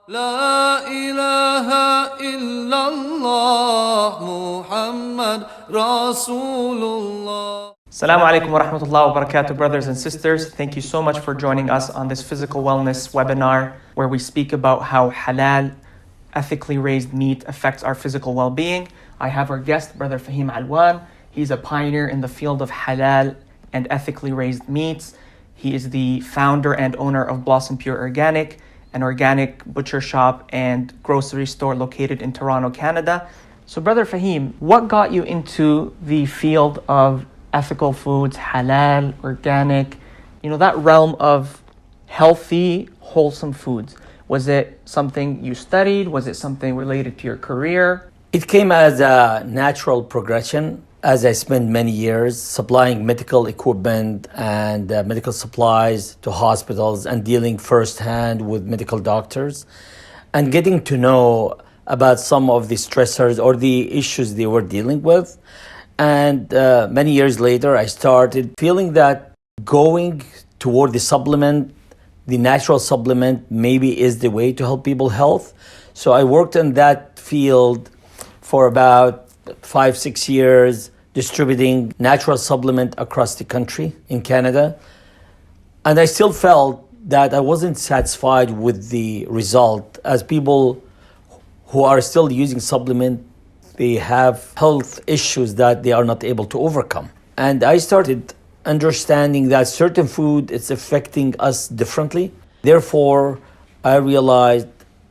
لا إله إلا الله محمد رسول الله. Assalamu alaikum wa rahmatullahi wa barakatuh, brothers and sisters. Thank you so much for joining us on this physical wellness webinar where we speak about how halal, ethically raised meat affects our physical well-being. I have our guest, Brother Fahim Alwan. He's a pioneer in the field of halal and ethically raised meats. He is the founder and owner of BlossomPure Organic, an organic butcher shop and grocery store located in Toronto, Canada. So Brother Fahim, what got you into the field of ethical foods, halal, organic, that realm of healthy, wholesome foods? Was it something you studied? Was it something related to your career? It came as a natural progression as I spent many years supplying medical equipment and medical supplies to hospitals and dealing firsthand with medical doctors and getting to know about some of the stressors or the issues they were dealing with. And many years later, I started feeling that going toward the natural supplement maybe is the way to help people's health. So I worked in that field for about 5-6 years, distributing natural supplement across the country in Canada. And I still felt that I wasn't satisfied with the result, as people who are still using supplement, they have health issues that they are not able to overcome. And I started understanding that certain food is affecting us differently. Therefore, I realized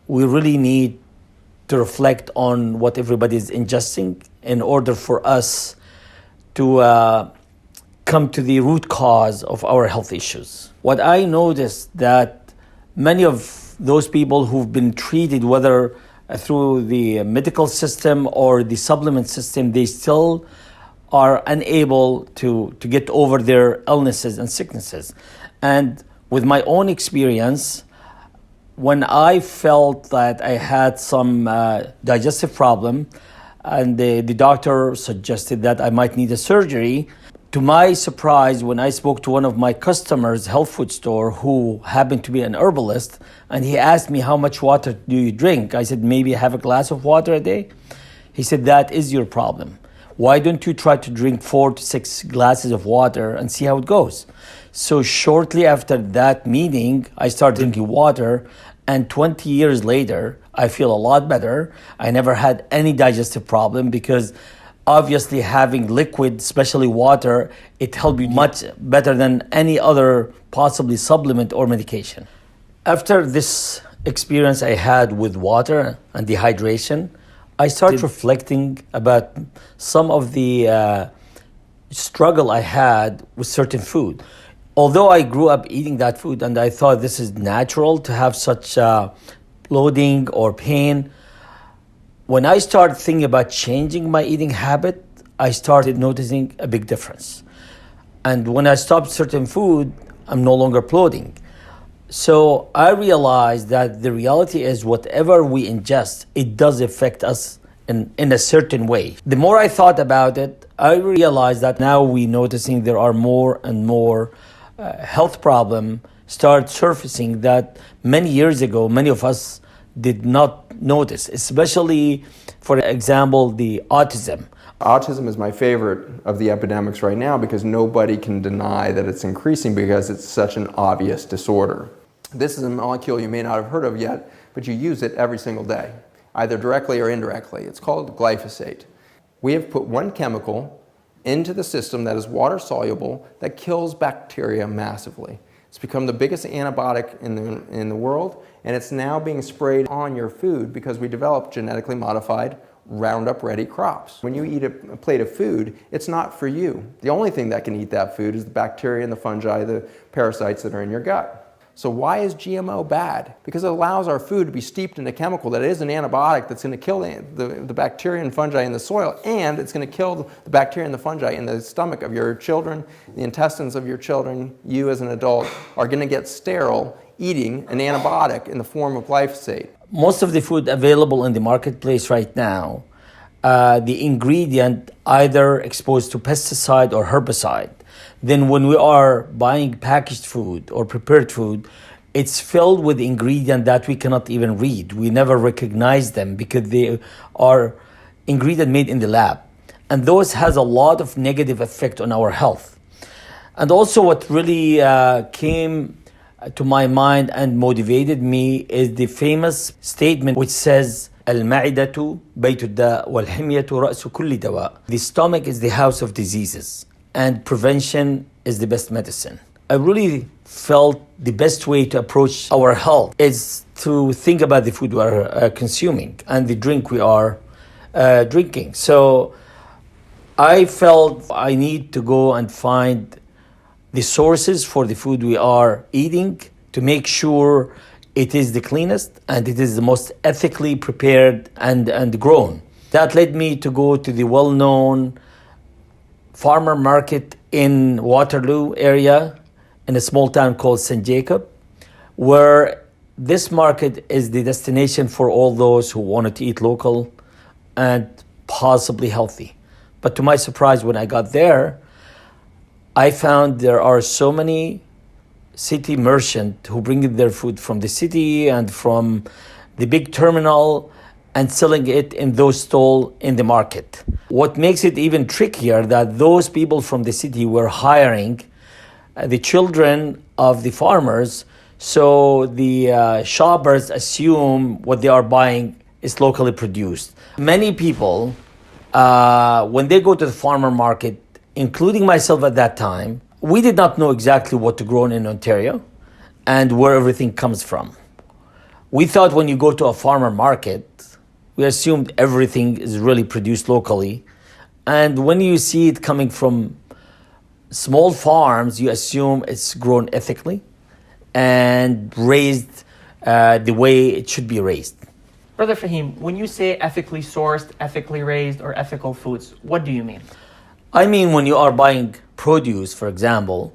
we really need to reflect on what everybody is ingesting in order for us to come to the root cause of our health issues. What I noticed that many of those people who've been treated, whether through the medical system or the supplement system, they still are unable to get over their illnesses and sicknesses. And with my own experience, when I felt that I had some digestive problem, and the doctor suggested that I might need a surgery. To my surprise, when I spoke to one of my customers, health food store, who happened to be an herbalist, and he asked me, how much water do you drink? I said, maybe have a glass of water a day. He said, that is your problem. Why don't you try to drink 4 to 6 glasses of water and see how it goes? So shortly after that meeting, I started drinking water, and 20 years later, I feel a lot better. I never had any digestive problem because obviously having liquid, especially water, it helped you much better than any other possibly supplement or medication. After this experience I had with water and dehydration, I started reflecting about some of the struggle I had with certain food. Although I grew up eating that food and I thought this is natural to have such bloating or pain, when I started thinking about changing my eating habit, I started noticing a big difference. And when I stopped certain food, I'm no longer bloating. So I realized that the reality is whatever we ingest, it does affect us in a certain way. The more I thought about it, I realized that now we're noticing there are more and more health problems start surfacing that many years ago, many of us did not notice, especially, for example, the autism. Autism is my favorite of the epidemics right now because nobody can deny that it's increasing because it's such an obvious disorder. This is a molecule you may not have heard of yet, but you use it every single day, either directly or indirectly. It's called glyphosate. We have put one chemical into the system that is water soluble that kills bacteria massively. It's become the biggest antibiotic in the world, and it's now being sprayed on your food because we developed genetically modified Roundup ready crops. When you eat a plate of food, it's not for you. The only thing that can eat that food is the bacteria and the fungi, the parasites that are in your gut. So why is GMO bad? Because it allows our food to be steeped in a chemical that is an antibiotic that's going to kill the bacteria and fungi in the soil, and it's going to kill the bacteria and the fungi in the stomach of your children, the intestines of your children. You as an adult are going to get sterile eating an antibiotic in the form of glyphosate. Most of the food available in the marketplace right now, the ingredient either exposed to pesticide or herbicide. Then when we are buying packaged food or prepared food, it's filled with ingredients that we cannot even read. We never recognize them because they are ingredients made in the lab. And those has a lot of negative effect on our health. And also what really came to my mind and motivated me is the famous statement which says, المعدة بيت الداء والحمية رأس كل دواء. The stomach is the house of diseases and prevention is the best medicine. I really felt the best way to approach our health is to think about the food we are consuming and the drink we are drinking. So I felt I need to go and find the sources for the food we are eating to make sure it is the cleanest and it is the most ethically prepared and grown. That led me to go to the well-known farmer market in Waterloo area in a small town called St. Jacob, where this market is the destination for all those who wanted to eat local and possibly healthy. But to my surprise, when I got there, I found there are so many city merchants who bring in their food from the city and from the big terminal and selling it in those stalls in the market. What makes it even trickier that those people from the city were hiring the children of the farmers, so the shoppers assume what they are buying is locally produced. Many people, when they go to the farmer market, including myself at that time, we did not know exactly what to grow in Ontario and where everything comes from. We thought when you go to a farmer market, we assumed everything is really produced locally. And when you see it coming from small farms, you assume it's grown ethically and raised the way it should be raised. Brother Fahim, when you say ethically sourced, ethically raised, or ethical foods, what do you mean? I mean, when you are buying produce, for example,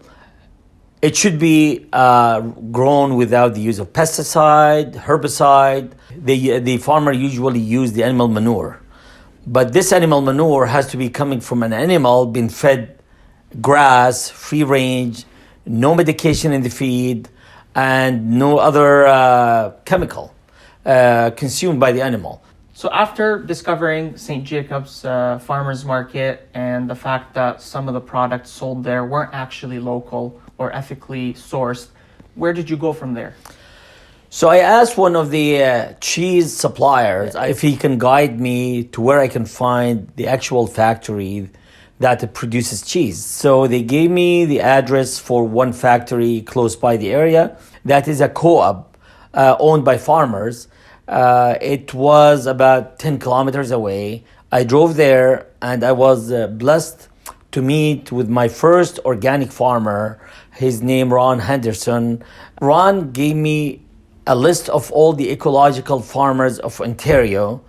it should be grown without the use of pesticide, herbicide. The farmer usually use the animal manure. But this animal manure has to be coming from an animal being fed grass, free range, no medication in the feed, and no other chemical consumed by the animal. So after discovering St. Jacob's Farmers Market and the fact that some of the products sold there weren't actually local or ethically sourced, where did you go from there? So I asked one of the cheese suppliers if he can guide me to where I can find the actual factory that produces cheese. So they gave me the address for one factory close by the area. That is a co-op owned by farmers. It was about 10 kilometers away. I drove there and I was blessed to meet with my first organic farmer. His name Ron Henderson. Ron gave me a list of all the ecological farmers of Ontario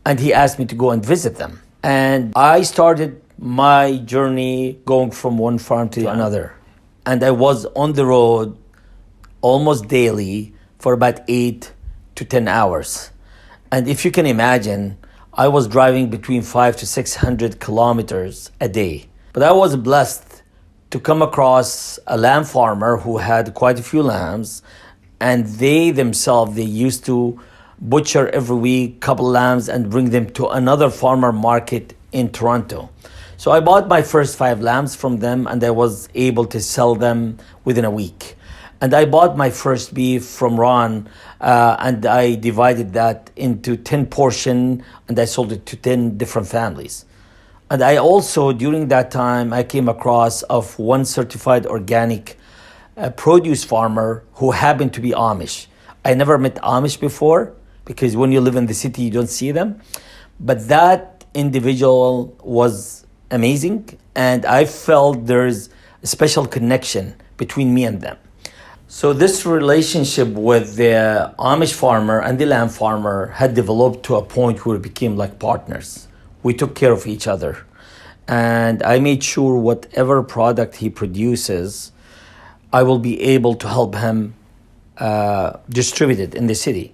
and he asked me to go and visit them. And I started my journey going from one farm to another. And I was on the road almost daily for about 8 to 10 hours. And if you can imagine, I was driving between 500 to 600 kilometers a day. But I was blessed to come across a lamb farmer who had quite a few lambs, and they themselves, they used to butcher every week couple lambs and bring them to another farmer market in Toronto. So I bought my first 5 lambs from them and I was able to sell them within a week. And I bought my first beef from Ron and I divided that into 10 portions and I sold it to 10 different families. And I also, during that time, I came across of one certified organic produce farmer who happened to be Amish. I never met Amish before because when you live in the city, you don't see them. But that individual was amazing and I felt there's a special connection between me and them. So this relationship with the Amish farmer and the lamb farmer had developed to a point where we became like partners. We took care of each other. And I made sure whatever product he produces, I will be able to help him distribute it in the city.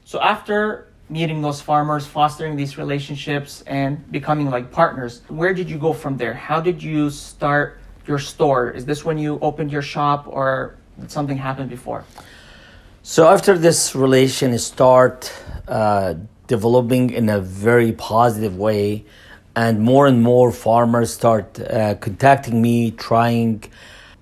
So after meeting those farmers, fostering these relationships, and becoming like partners, where did you go from there? How did you start your store? Is this when you opened your shop or did something happen before? So after this relation start developing in a very positive way, and more farmers start contacting me, trying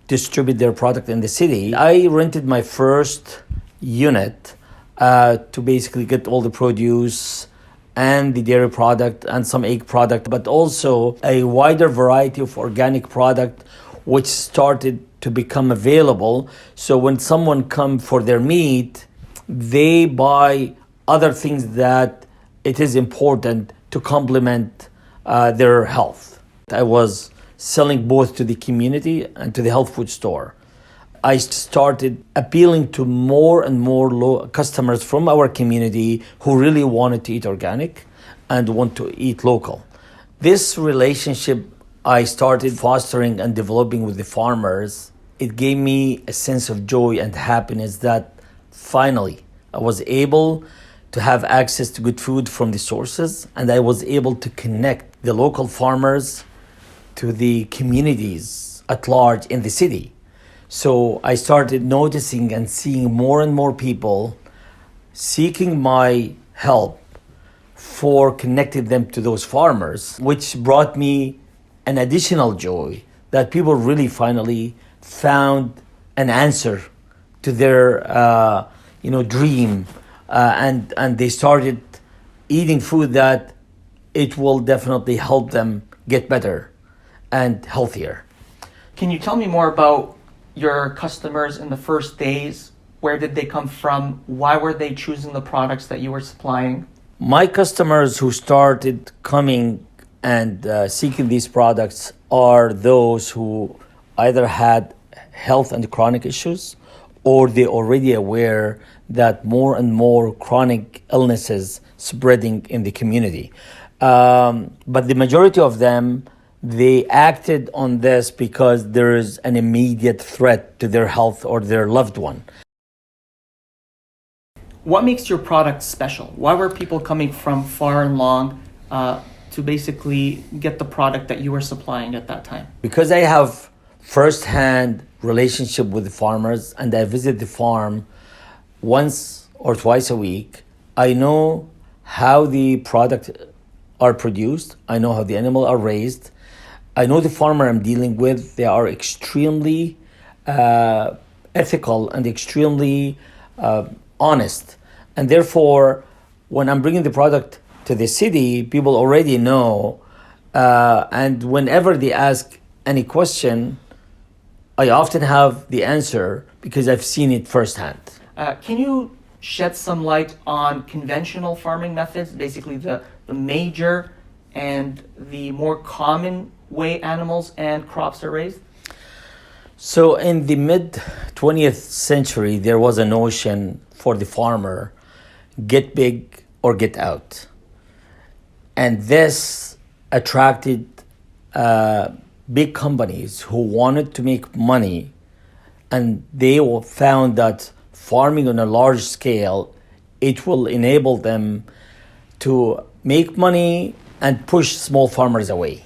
distribute their product in the city, I rented my first unit to basically get all the produce and the dairy product and some egg product, but also a wider variety of organic product which started to become available. So when someone come for their meat, they buy other things that it is important to complement their health. I was selling both to the community and to the health food store. I started appealing to more and more customers from our community who really wanted to eat organic and want to eat local. This relationship I started fostering and developing with the farmers, it gave me a sense of joy and happiness that finally I was able to have access to good food from the sources, and I was able to connect the local farmers to the communities at large in the city. So I started noticing and seeing more and more people seeking my help for connecting them to those farmers, which brought me an additional joy that people really finally found an answer to their dream, and they started eating food that it will definitely help them get better and healthier. Can you tell me more about your customers in the first days? Where did they come from? Why were they choosing the products that you were supplying? My customers who started coming and seeking these products are those who either had health and chronic issues, or they're already aware that more and more chronic illnesses spreading in the community. But the majority of them, they acted on this because there is an immediate threat to their health or their loved one. What makes your product special? Why were people coming from far and long to basically get the product that you were supplying at that time? Because I have first-hand relationship with the farmers and I visit the farm once or twice a week, I know how the product are produced. I know how the animal are raised. I know the farmer I'm dealing with. They are extremely ethical and extremely honest. And therefore, when I'm bringing the product to the city, people already know. And whenever they ask any question, I often have the answer because I've seen it firsthand. Can you shed some light on conventional farming methods, basically the major and the more common way animals and crops are raised? So in the mid-20th century, there was a notion for the farmer, get big or get out. And this attracted big companies who wanted to make money, and they found that farming on a large scale, it will enable them to make money and push small farmers away.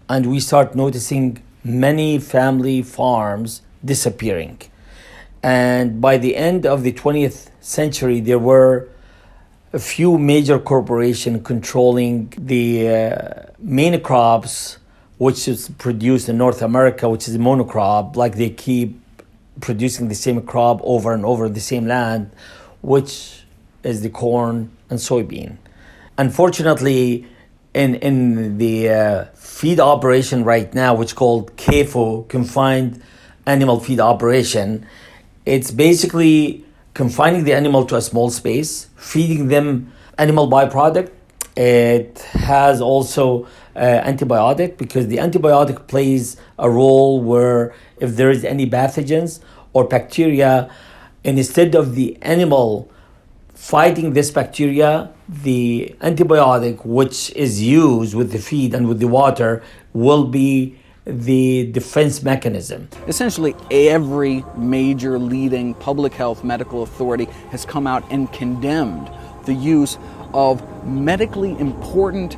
And we start noticing many family farms disappearing. And by the end of the 20th century, there were a few major corporations controlling the main crops, which is produced in North America, which is a monocrop, like they keep producing the same crop over and over in the same land, which is the corn and soybean. Unfortunately, in the feed operation right now, which is called CAFO, Confined Animal Feed Operation, it's basically confining the animal to a small space, feeding them animal byproduct. It has also antibiotic, because the antibiotic plays a role where if there is any pathogens or bacteria, instead of the animal fighting this bacteria, the antibiotic which is used with the feed and with the water will be the defense mechanism. Essentially, every major leading public health medical authority has come out and condemned the use of medically important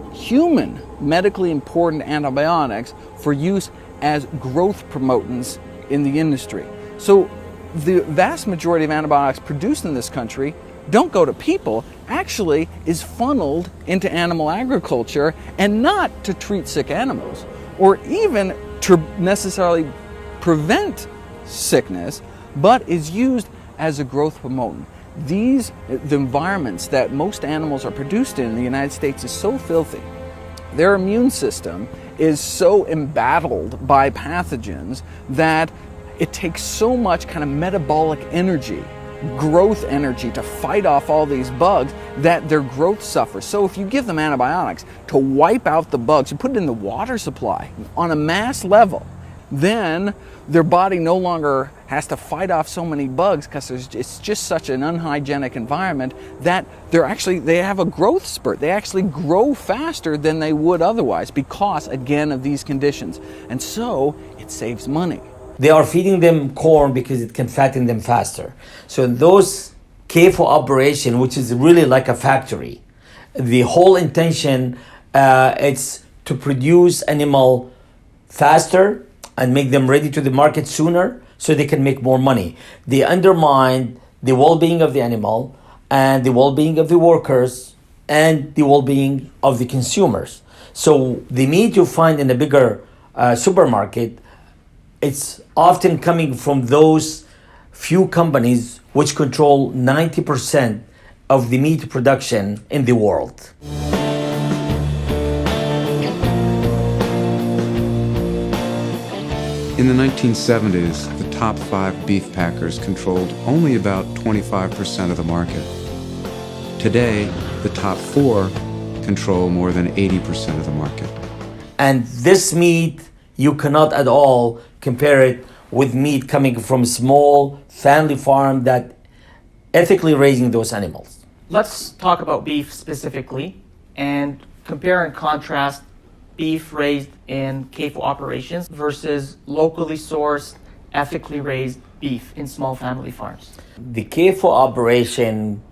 antibiotics for use as growth promotants in the industry. So the vast majority of antibiotics produced in this country don't go to people, actually is funneled into animal agriculture, and not to treat sick animals or even to necessarily prevent sickness, but is used as a growth promotant. The environments that most animals are produced in the United States is so filthy. Their immune system is so embattled by pathogens that it takes so much kind of metabolic energy, growth energy, to fight off all these bugs that their growth suffers. So if you give them antibiotics to wipe out the bugs, you put it in the water supply on a mass level, then their body no longer has to fight off so many bugs, because it's just such an unhygienic environment that they have a growth spurt. They actually grow faster than they would otherwise because, again, of these conditions. And so it saves money. They are feeding them corn because it can fatten them faster. So in those CAFO operation, which is really like a factory, the whole intention it's to produce animal faster and make them ready to the market sooner so they can make more money. They undermine the well-being of the animal and the well-being of the workers and the well-being of the consumers. So the meat you find in a bigger supermarket, it's often coming from those few companies which control 90% of the meat production in the world. In the 1970s, the top 5 beef packers controlled only about 25% of the market. Today, the top 4 control more than 80% of the market. And this meat, you cannot at all compare it with meat coming from a small family farm that ethically raising those animals. Let's talk about beef specifically and compare and contrast beef raised in CAFO operations versus locally sourced, ethically raised beef in small family farms. The CAFO operation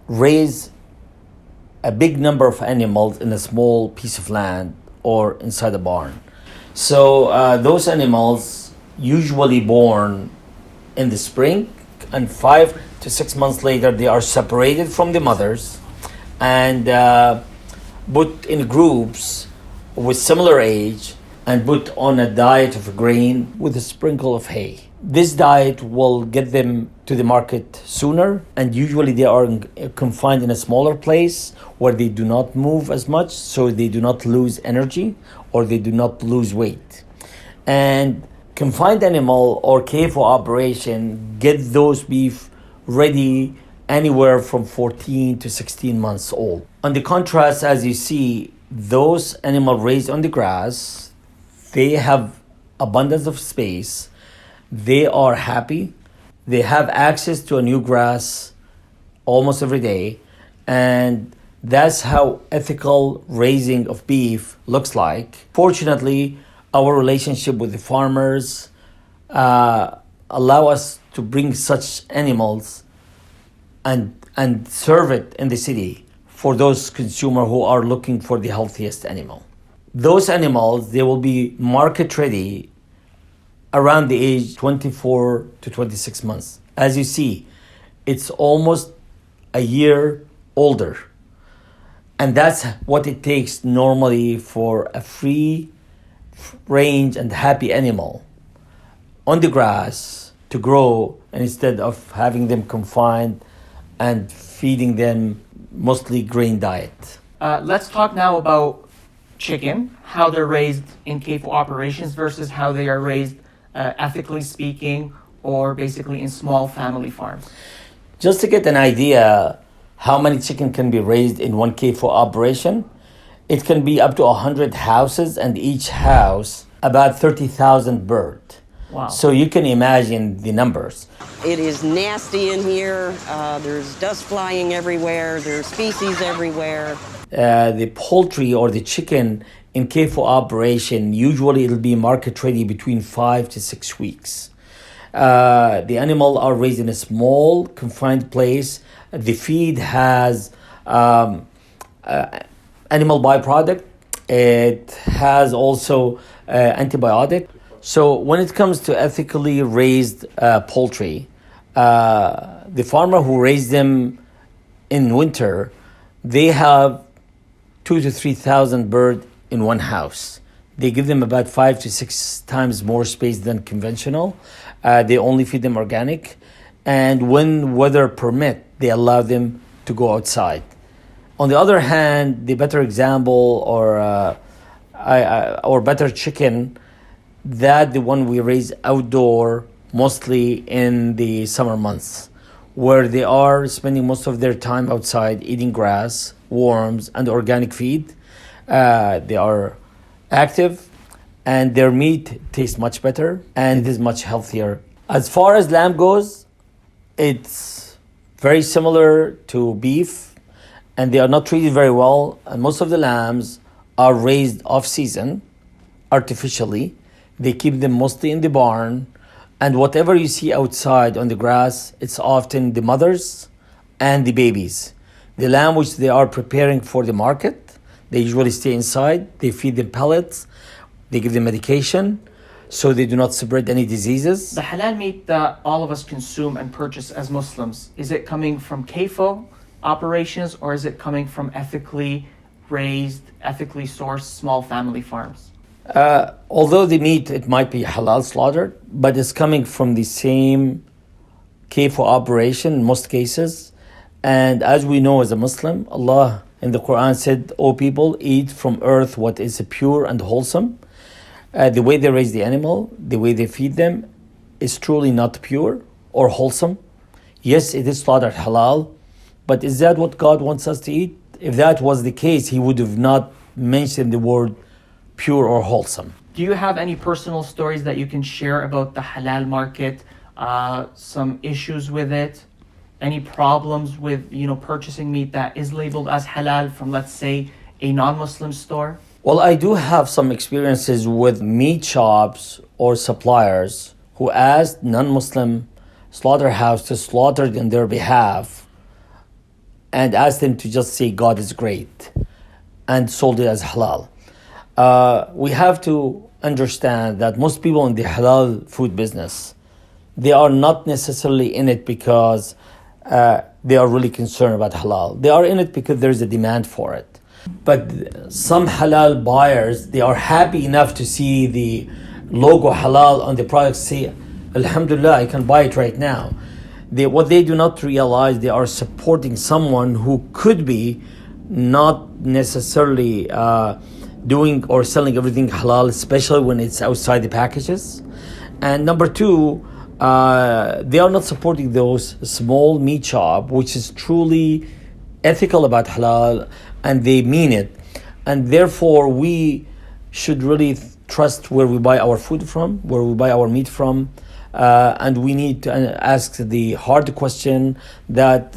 raise a big number of animals in a small piece of land or inside a barn. So those animals usually born in the spring, and 5 to 6 months later they are separated from the mothers and put in groups with similar age and put on a diet of grain with a sprinkle of hay. This diet will get them to the market sooner, and usually they are confined in a smaller place where they do not move as much, so they do not lose energy or they do not lose weight. And confined animal or CAFO operation get those beef ready anywhere from 14 to 16 months old. On the contrast, as you see, those animals raised on the grass, they have abundance of space, they are happy, they have access to a new grass almost every day, and that's how ethical raising of beef looks like. Fortunately, our relationship with the farmers allow us to bring such animals and serve it in the city for those consumers who are looking for the healthiest animal. Those animals, they will be market ready around the age 24 to 26 months. As you see, it's almost a year older. And that's what it takes normally for a free range and happy animal on the grass to grow, and instead of having them confined and feeding them mostly grain diet. Let's talk now about chicken, how they're raised in CAFO operations versus how they are raised ethically speaking, or basically in small family farms. Just to get an idea how many chicken can be raised in one CAFO operation, it can be up to 100 houses, and each house about 30,000 birds. Wow. So you can imagine the numbers. It is nasty in here. There's dust flying everywhere. There's feces everywhere. The poultry or the chicken in CAFO operation, usually it'll be market ready between 5 to 6 weeks. The animal are raised in a small confined place. The feed has animal byproduct. It has also antibiotic. So when it comes to ethically raised poultry, the farmer who raised them in winter, they have 2,000 to 3,000 birds in one house. They give them about 5 to 6 times more space than conventional. They only feed them organic, and when weather permit, they allow them to go outside. On the other hand, the better example or better chicken, that the one we raise outdoor, mostly in the summer months, where they are spending most of their time outside eating grass, worms, and organic feed. They are active, and their meat tastes much better, and it is much healthier. As far as lamb goes, it's very similar to beef, and they are not treated very well. And most of the lambs are raised off-season, artificially. They keep them mostly in the barn, and whatever you see outside on the grass, it's often the mothers and the babies. The lamb which they are preparing for the market, they usually stay inside. They feed them pellets. They give them medication so they do not spread any diseases. The halal meat that all of us consume and purchase as Muslims, is it coming from CAFO operations, or is it coming from ethically raised, ethically sourced small family farms? Although the meat, it might be halal slaughtered, but it's coming from the same CAFO operation in most cases. And as we know as a Muslim, Allah in the Quran said, "O people, eat from earth what is pure and wholesome." The way they raise the animal, the way they feed them, is truly not pure or wholesome. Yes, it is slaughtered halal, but is that what God wants us to eat? If that was the case, He would have not mentioned the word pure or wholesome. Do you have any personal stories that you can share about the halal market? Some issues with it? Any problems with purchasing meat that is labeled as halal from, let's say, a non-Muslim store? Well, I do have some experiences with meat shops or suppliers who asked non-Muslim slaughterhouse to slaughter it on their behalf and asked them to just say God is great and sold it as halal. We have to understand that most people in the halal food business, they are not necessarily in it because they are really concerned about halal. They are in it because there is a demand for it. But some halal buyers, they are happy enough to see the logo halal on the product, say, Alhamdulillah, I can buy it right now. What they do not realize, they are supporting someone who could be not necessarily doing or selling everything halal, especially when it's outside the packages. And number two, they are not supporting those small meat shop, which is truly ethical about halal, and they mean it. And therefore, we should really trust where we buy our food from, where we buy our meat from, and we need to ask the hard question that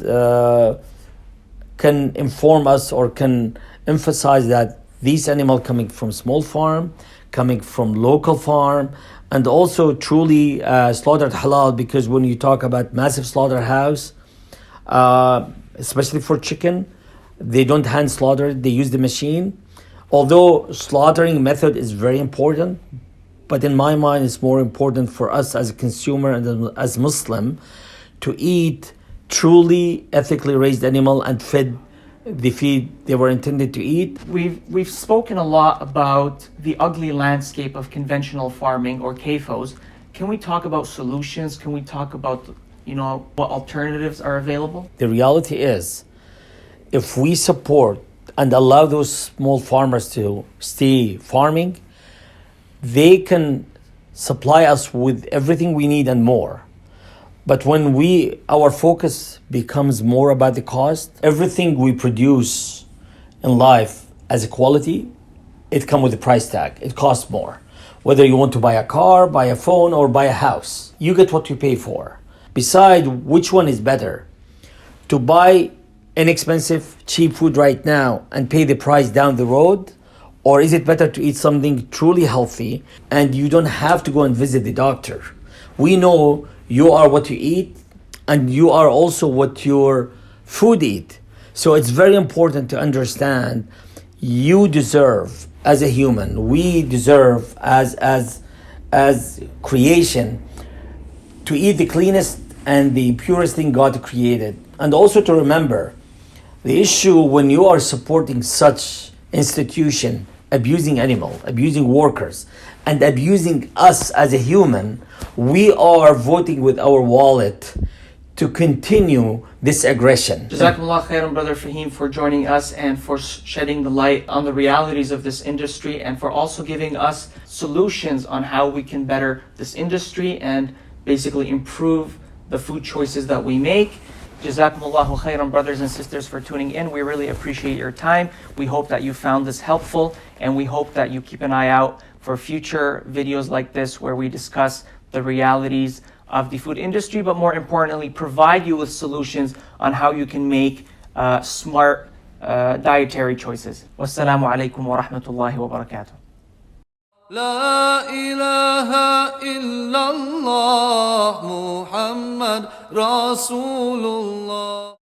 can inform us or can emphasize that these animals coming from small farm, coming from local farm, and also truly slaughtered halal, because when you talk about massive slaughterhouse, especially for chicken, they don't hand slaughter it, they use the machine. Although slaughtering method is very important, but in my mind it's more important for us as a consumer and as Muslim to eat truly ethically raised animal and fed the feed they were intended to eat. We've spoken a lot about the ugly landscape of conventional farming or CAFOs. Can we talk about solutions? Can we talk about what alternatives are available? The reality is, if we support and allow those small farmers to stay farming, they can supply us with everything we need and more. But when our focus becomes more about the cost, everything we produce in life as a quality, it comes with a price tag. It costs more. Whether you want to buy a car, buy a phone, or buy a house, you get what you pay for. Decide which one is better. To buy inexpensive, cheap food right now and pay the price down the road, or is it better to eat something truly healthy and you don't have to go and visit the doctor? We know you are what you eat, and you are also what your food eat. So it's very important to understand you deserve as a human, we deserve as as creation to eat the cleanest and the purest thing God created. And also to remember the issue when you are supporting such institution, abusing animal, abusing workers, and abusing us as a human, we are voting with our wallet to continue this aggression. Jazakumullah khairan, Brother Fahim, for joining us and for shedding the light on the realities of this industry, and for also giving us solutions on how we can better this industry and basically improve the food choices that we make. Jazakumullahu khairan, brothers and sisters, for tuning in. We really appreciate your time. We hope that you found this helpful, and we hope that you keep an eye out for future videos like this where we discuss the realities of the food industry, but more importantly, provide you with solutions on how you can make smart dietary choices. Wassalamu alaikum wa rahmatullahi wa barakatuh. لا إله إلا الله محمد رسول الله